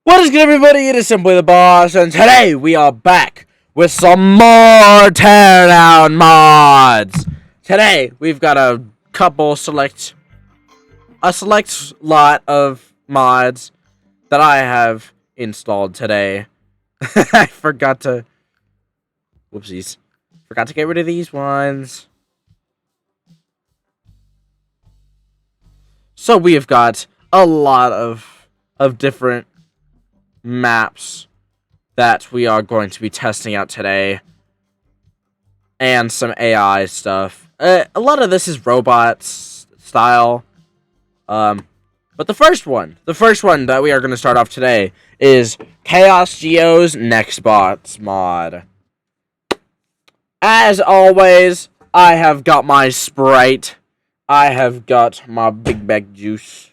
What is good, everybody? It is Simply the Boss, and today we are back with some more Teardown mods. Today we've got a select lot of mods that I have installed today. I forgot to, whoopsies, forgot to get rid of these ones. So we have got a lot of different maps that we are going to be testing out today, and some AI stuff. A lot of this is robots style, but the first one that we are going to start off today is Chaos Geo's Nextbots mod. As always, I have got my Sprite. I have got my Big Bag Juice.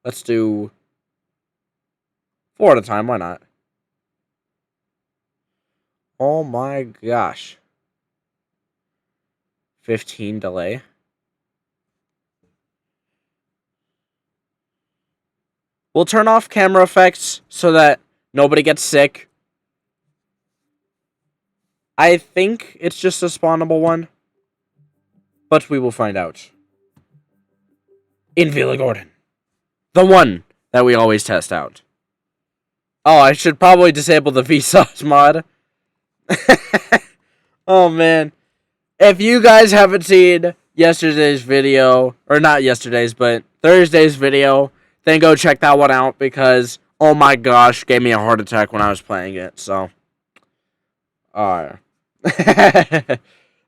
Let's do 4 at a time, why not? Oh my gosh. 15 delay. We'll turn off camera effects so that nobody gets sick. I think it's just a spawnable one, but we will find out. In Villa Gordon. The one that we always test out. Oh, I should probably disable the Vsauce mod. Oh, man. If you guys haven't seen yesterday's video, or not yesterday's, but Thursday's video, then go check that one out, because, oh my gosh, gave me a heart attack when I was playing it, so. That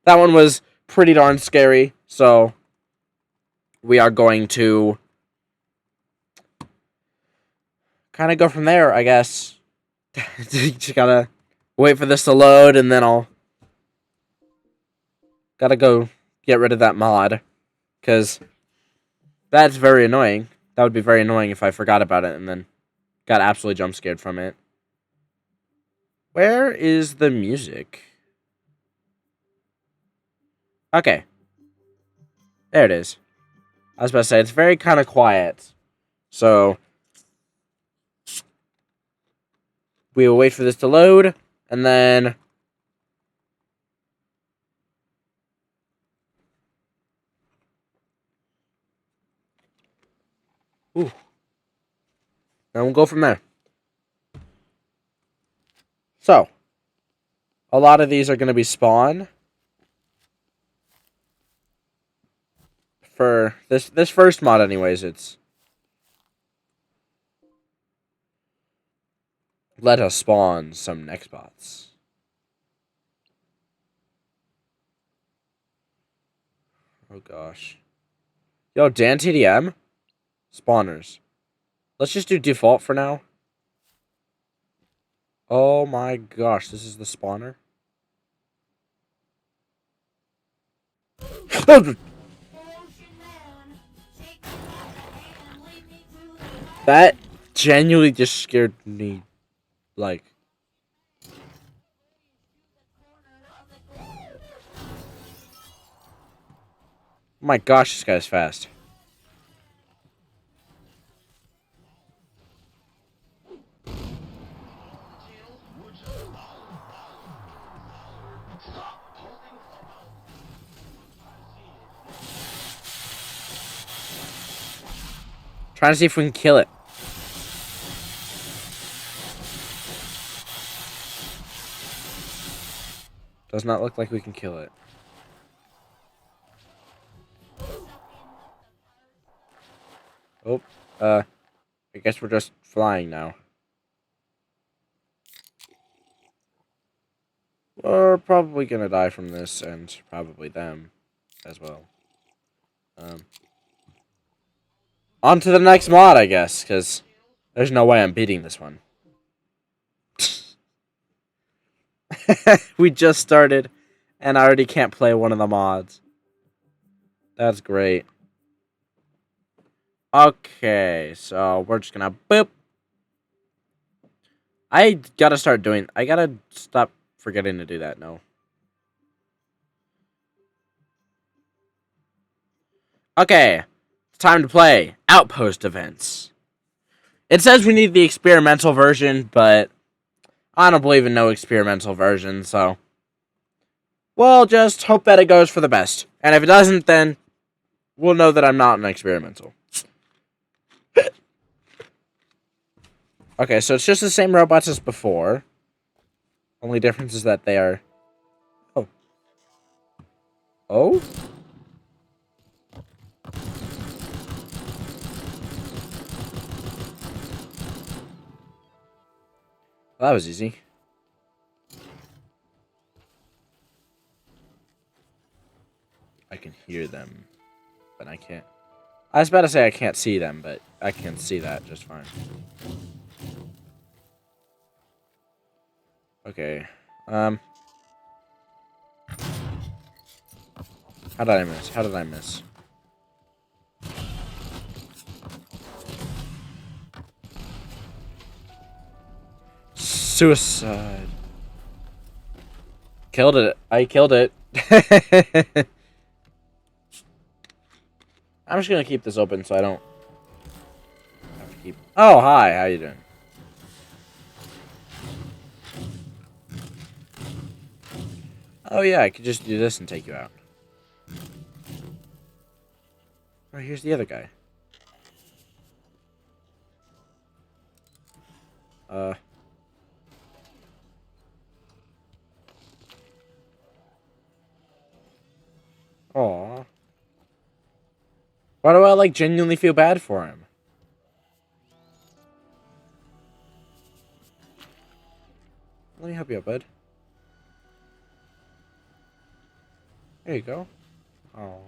one was pretty darn scary, so we are going to kind of go from there, I guess. Just gotta wait for this to load, and then I'll gotta go get rid of that mod, because that's very annoying. That would be very annoying if I forgot about it and then got absolutely jump scared from it. Where is the music? Okay. There it is. I was about to say, it's very kind of quiet. So we will wait for this to load, and then and we'll go from there. So, a lot of these are going to be spawn. For this first mod anyways, it's let us spawn some Nextbots. Oh gosh. Yo, Dan TDM? Spawners. Let's just do default for now. Oh my gosh, this is the spawner? That genuinely just scared me. Like. Oh my gosh, this guy's fast. Trying to see if we can kill it. Does not look like we can kill it. Oh, I guess we're just flying now. We're probably gonna die from this, and probably them as well. On to the next mod, I guess, because there's no way I'm beating this one. We just started, and I already can't play one of the mods. That's great. Okay, so we're just gonna boop. I gotta stop forgetting to do that, no. Okay, time to play Outpost Events. It says we need the experimental version, but I don't believe in no experimental version, so we'll just hope that it goes for the best. And if it doesn't, then we'll know that I'm not an experimental. Okay, so it's just the same robots as before. Only difference is that they are... Oh. Oh? Well, that was easy. I can hear them, but I can't... I was about to say I can't see them, but I can see that just fine. Okay. How did I miss? How did I miss? Suicide. Killed it. I killed it. I'm just gonna keep this open so I don't have to keep... Oh, hi. How you doing? Oh, yeah. I could just do this and take you out. Oh, here's the other guy. Aw. Why do I, like, genuinely feel bad for him? Let me help you out, bud. There you go. Aw.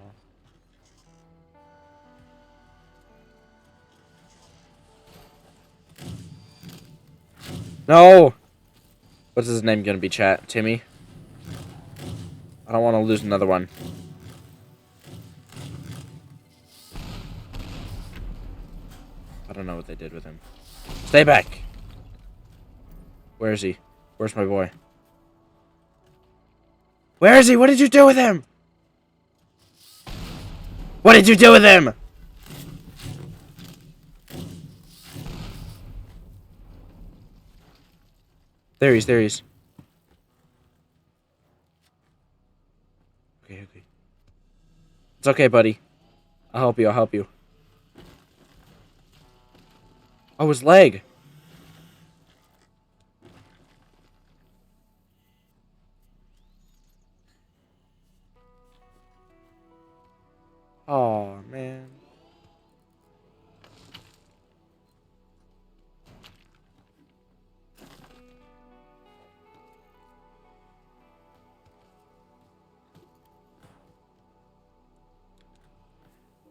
No! What's his name gonna be, chat? Timmy? I don't want to lose another one. I don't know what they did with him. Stay back! Where is he? Where's my boy? Where is he? What did you do with him? What did you do with him? There he is, there he is. Okay, okay. It's okay, buddy. I'll help you, I'll help you. Oh, his leg. Oh, man.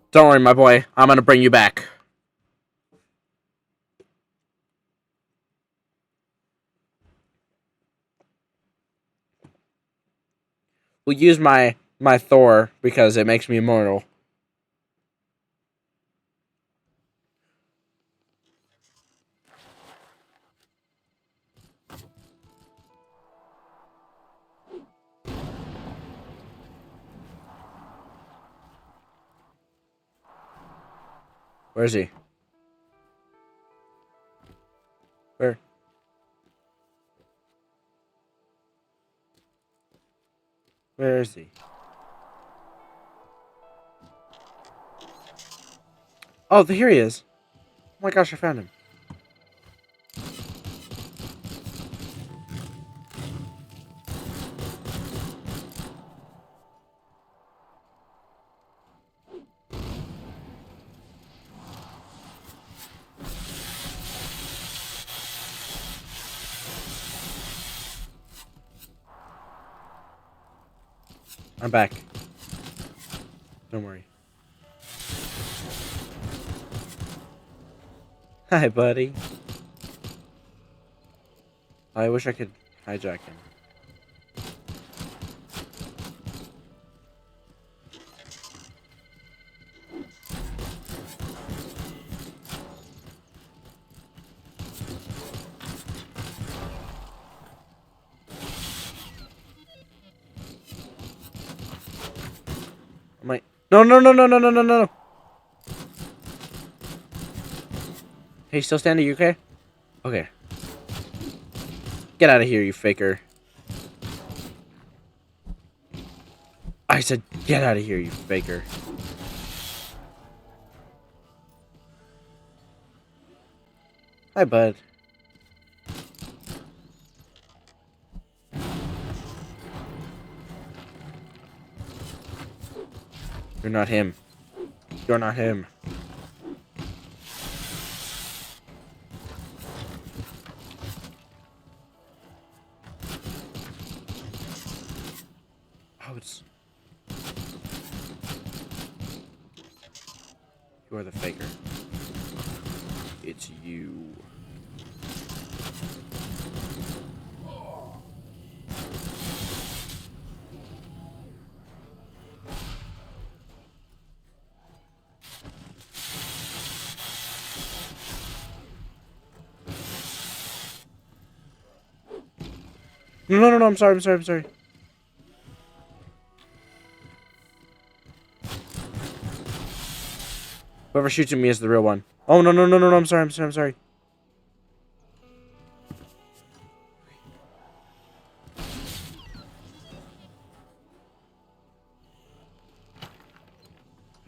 Don't worry, my boy. I'm gonna bring you back. We'll use my Thor because it makes me immortal. Where is he? Where? Where is he? Oh, here he is. Oh my gosh, I found him. I'm back. Don't worry. Hi, buddy. I wish I could hijack him. I'm like, no, no, no, no, no, no, no, no. Hey, still standing? You okay? Okay. Get out of here, you faker. I said, get out of here, you faker. Hi, bud. You're not him. You're not him. Oh, it's... You're the faker. It's you. No, I'm sorry. Whoever shoots at me is the real one. Oh, no, I'm sorry.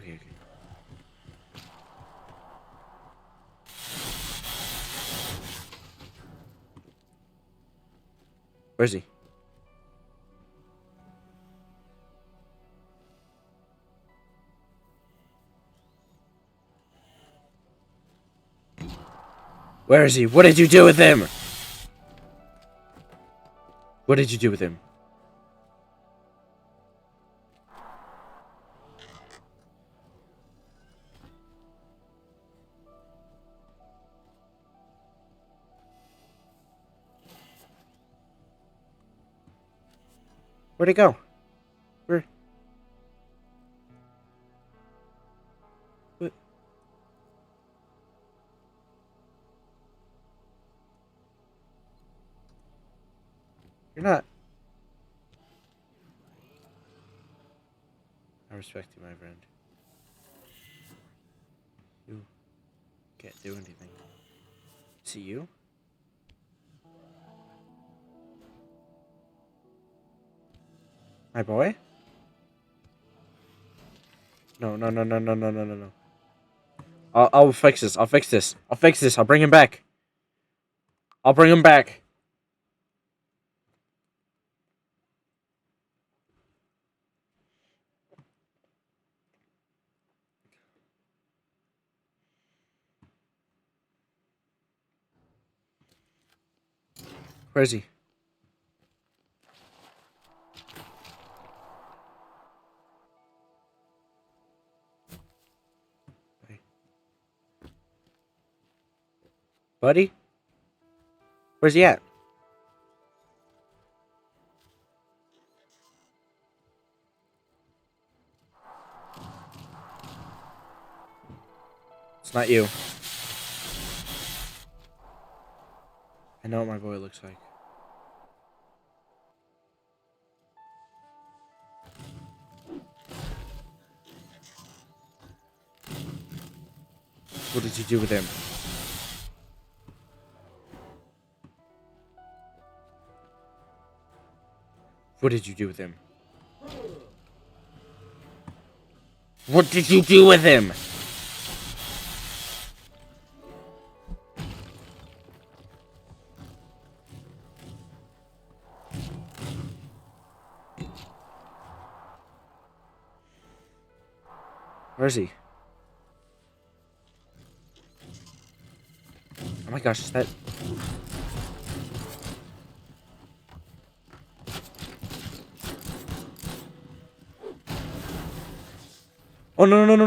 Okay. Where is he? Where is he? What did you do with him? What did you do with him? Where'd he go? Where? What? You're not. I respect you, my friend. You can't do anything. See you? My boy? No. I'll fix this. I'll fix this. I'll bring him back. Where is he? Buddy? Where's he at? It's not you. I know what my boy looks like. What did you do with him? What did you do with him? What did you do with him? Where is he? Oh my gosh, is that... Oh, no. I'm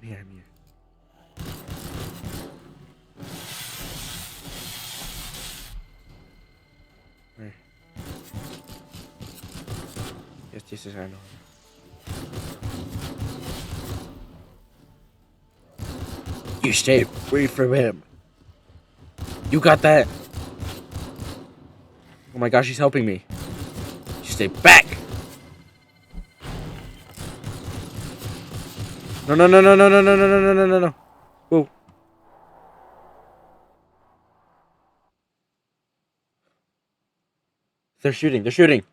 here. Where? Yes, I know. You stay away from him. You got that? Oh my gosh, he's helping me. You stay back. No, no, no, no, no, no, no, no, no, no, no, no, no. Whoa. They're shooting. They're shooting.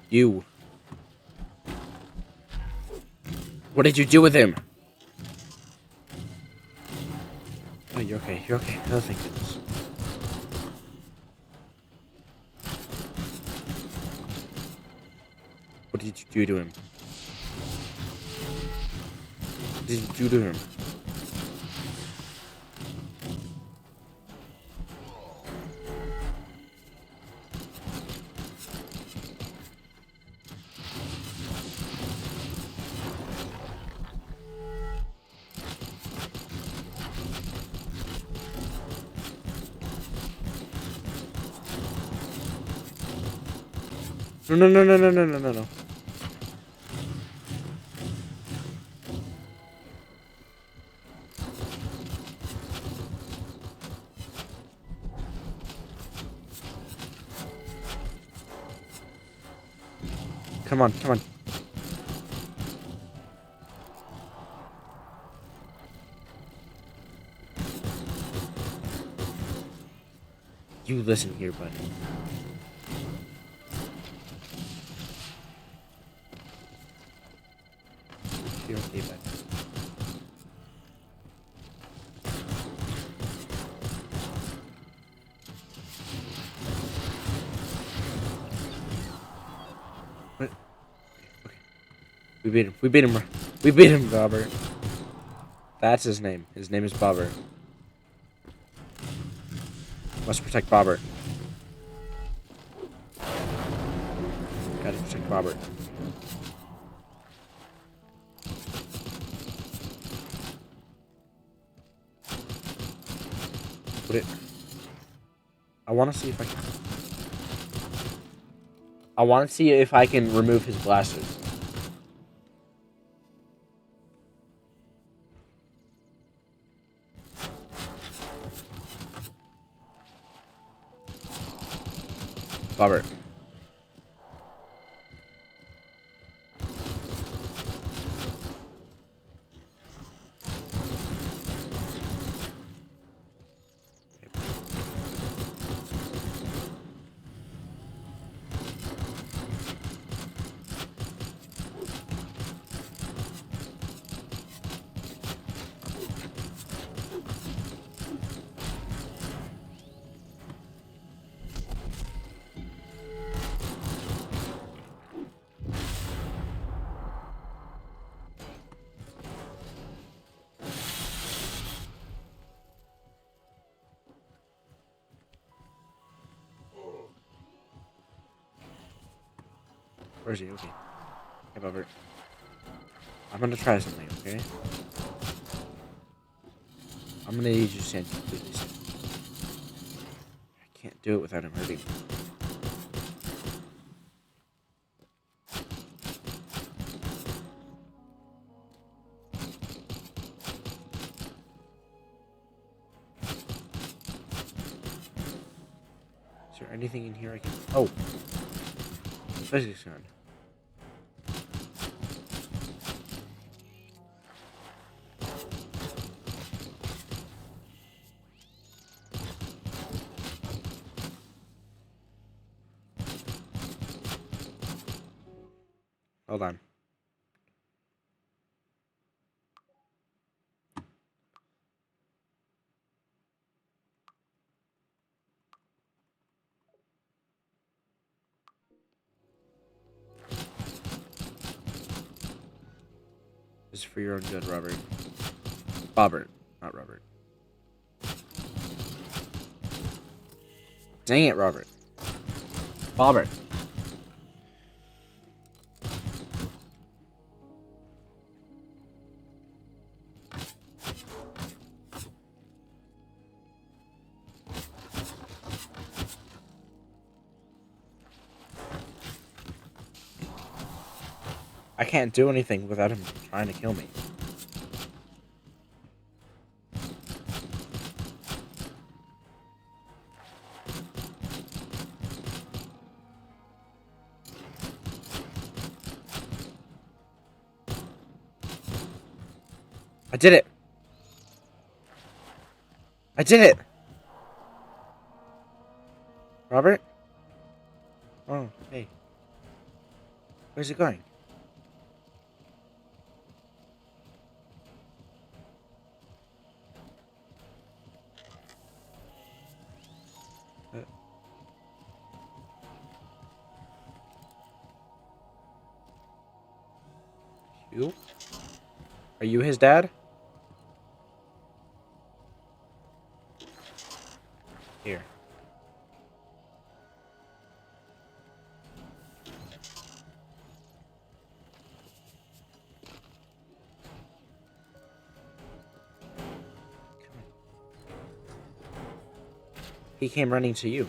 You. What did you do with him? Oh, you're okay. You're okay. Oh, thank goodness. What did you do to him? What did you do to him? No, no, no, no, no, no, no, no, no. Come on, come on. You listen here, buddy. You're okay, buddy. What? Okay. We beat him. We beat him. We beat him, Robert. That's his name. His name is Bobbert. Must protect Bobbert. Gotta protect Bobbert. Put it. I want to see if I can. I want to see if I can remove his blasters. Bobbert. Where is he? Okay. Hey, Bobbert. I'm gonna try something, okay? I'm gonna need you to stand completely still. I can't do it without him hurting me. Is there anything in here I can... Oh! Physics gun. Hold on. This is for your own good, Robert. Bobbert, not Robert. Dang it, Robert. Bobbert. I can't do anything without him trying to kill me. I did it! I did it! Robert? Oh, hey. Where's it going? You? Are you his dad? Here. He came running to you.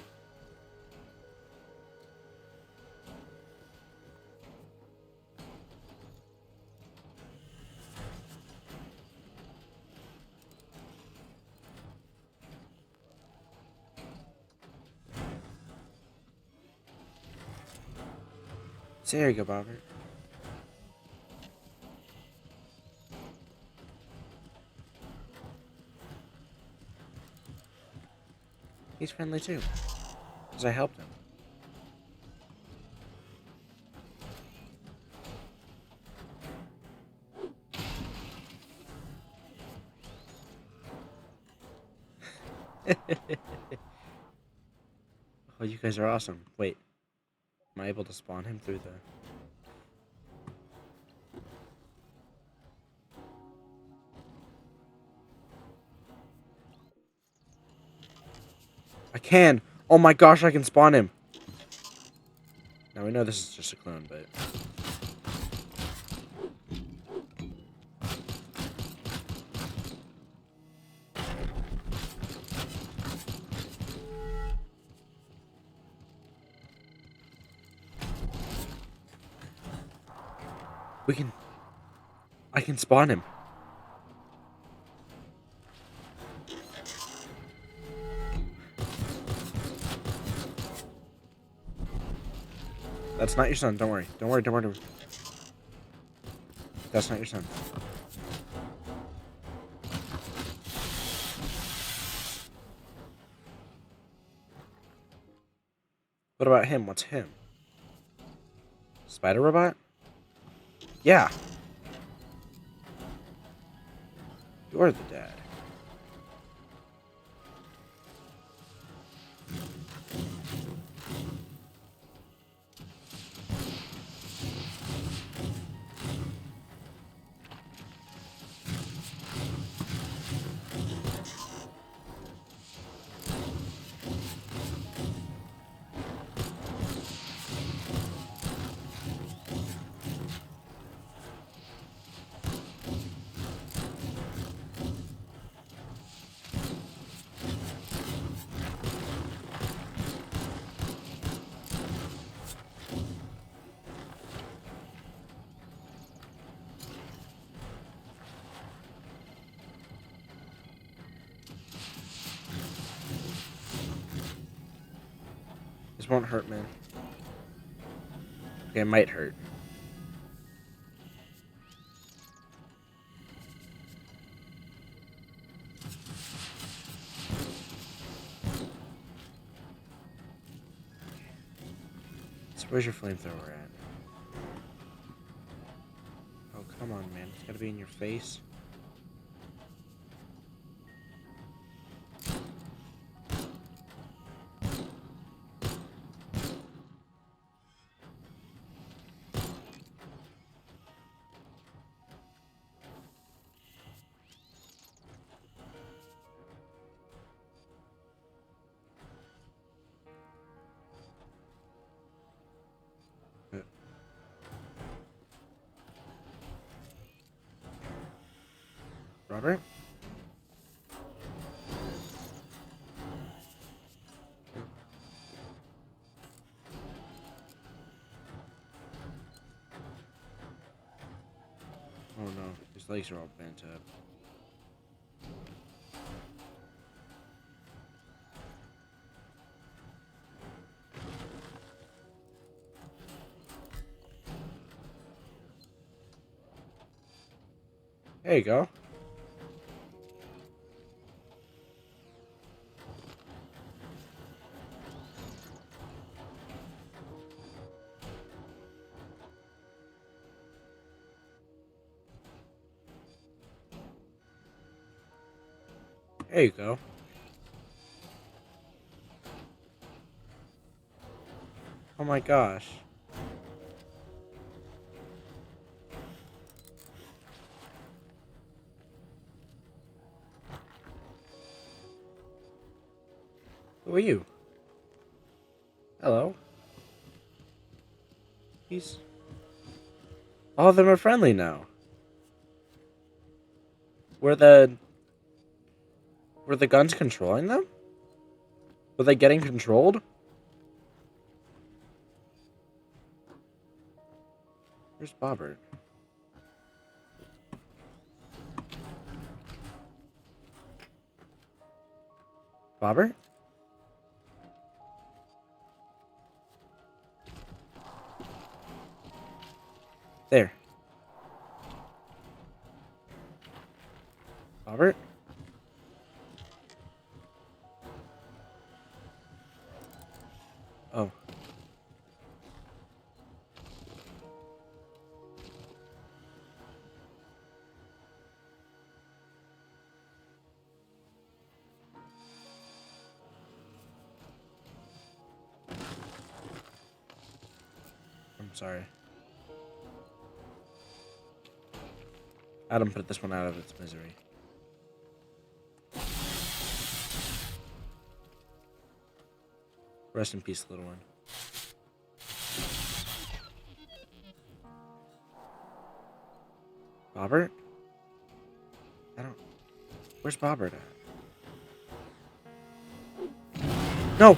So there you go, Robert. He's friendly too. Because I helped him. Oh, you guys are awesome. Wait. Am I able to spawn him through the... I can! Oh my gosh, I can spawn him! Now we know this is just a clone, but... We can... I can spawn him. That's not your son, don't worry. Don't worry, don't worry, don't worry. That's not your son. What about him? What's him? Spider robot? Yeah. You're the dad. This won't hurt, man. Okay, it might hurt. So where's your flamethrower at? Oh, come on, man. It's gotta be in your face. Robert? Oh no, his legs are all bent up. There you go. There you go. Oh my gosh. Who are you? Hello. All of them are friendly now. Were the guns controlling them? Were they getting controlled? Where's Bobbert? Bobbert? There. Bobbert? Oh. I'm sorry. Adam put this one out of its misery. Rest in peace, little one. Bobbert? I don't... Where's Bobbert at? No!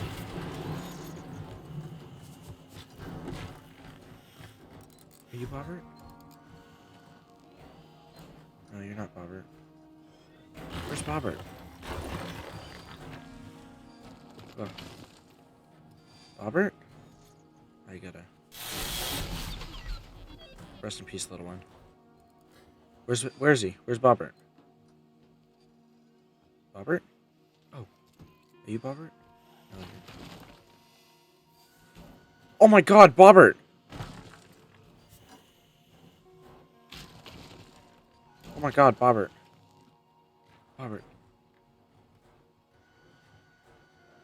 Are you Bobbert? No, you're not Bobbert. Where's Bobbert? Oh. Bobbert? I gotta... Rest in peace, little one. Where is he? Where's Bobbert? Bobbert? Oh. Are you Bobbert? No, you're... Oh my god, Bobbert! Oh my god, Bobbert. Bobbert.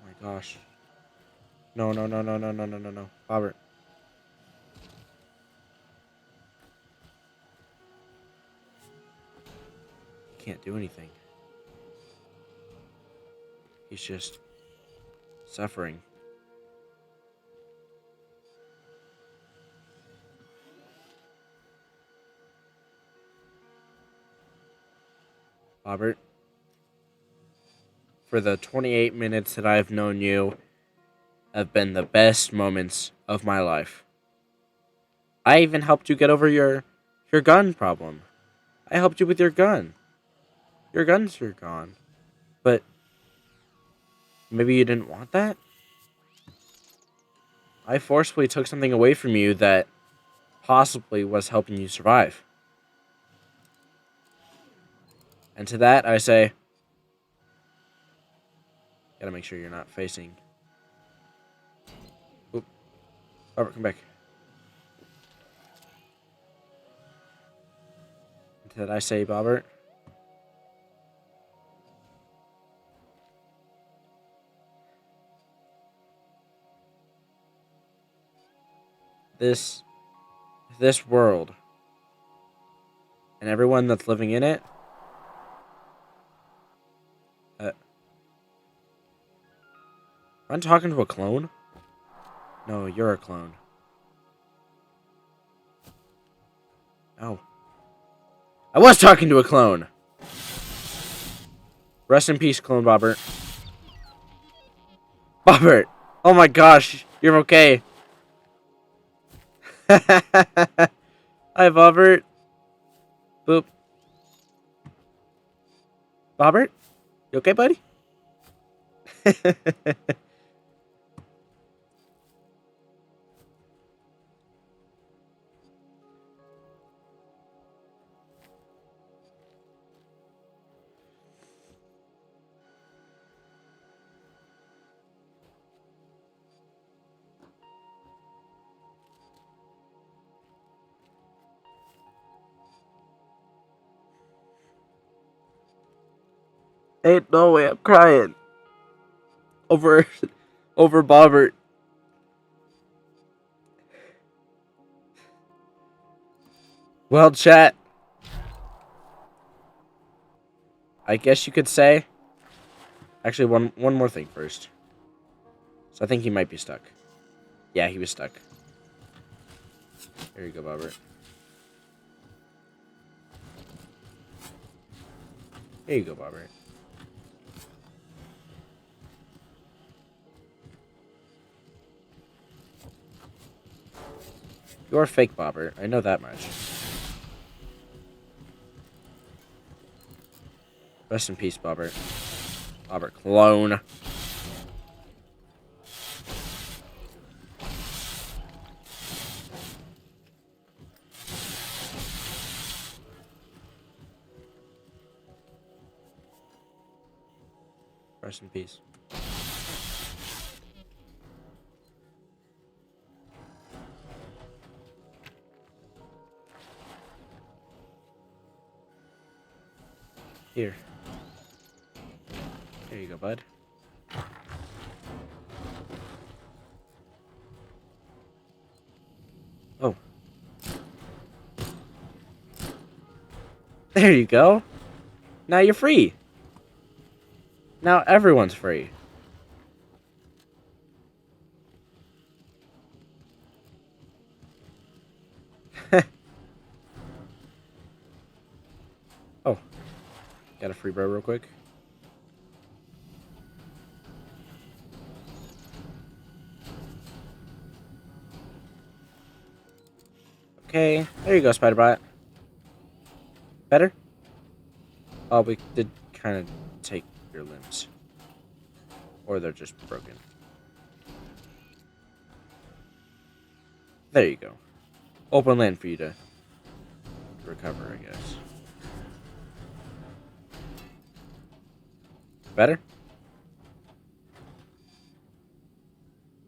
Oh my gosh. No, no, no, no, no, no, no, no, no. Bobbert. He can't do anything. He's just suffering. Bobbert, for the 28 minutes that I've known you, have been the best moments of my life. I even helped you get over your gun problem. I helped you with your gun. Your guns are gone. But maybe you didn't want that? I forcefully took something away from you that possibly was helping you survive. And to that, I say, gotta make sure you're not facing. Oop. Robert, come back. And to that, I say, Bobbert. This world and everyone that's living in it, I'm talking to a clone? No, you're a clone. Oh. I was talking to a clone! Rest in peace, clone Bobbert. Bobbert! Oh my gosh, you're okay. Hi, Bobbert. Boop. Robert? You okay, buddy? Ain't no way I'm crying. Over Bobbert. Well, chat. I guess you could say. Actually, one more thing first. So I think he might be stuck. Yeah, he was stuck. Here you go, Bobbert. Here you go, Bobbert. You're fake, Bobbert. I know that much. Rest in peace, Bobbert. Bobbert clone. Rest in peace. Here. There you go, bud. Oh. There you go. Now you're free. Now everyone's free. Oh. Got a free bro real quick. Okay. There you go, Spiderbot. Better? Oh, we did kind of take your limbs. Or they're just broken. There you go. Open land for you to recover, I guess. Better?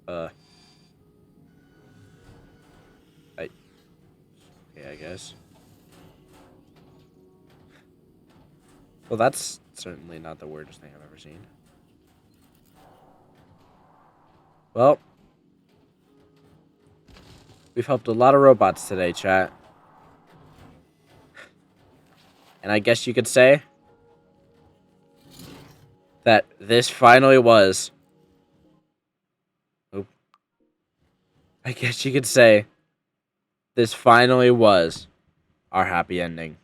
Okay, I guess. Well, that's certainly not the weirdest thing I've ever seen. Well, we've helped a lot of robots today, chat. And I guess you could say that this finally was... Oop. I guess you could say this finally was our happy ending.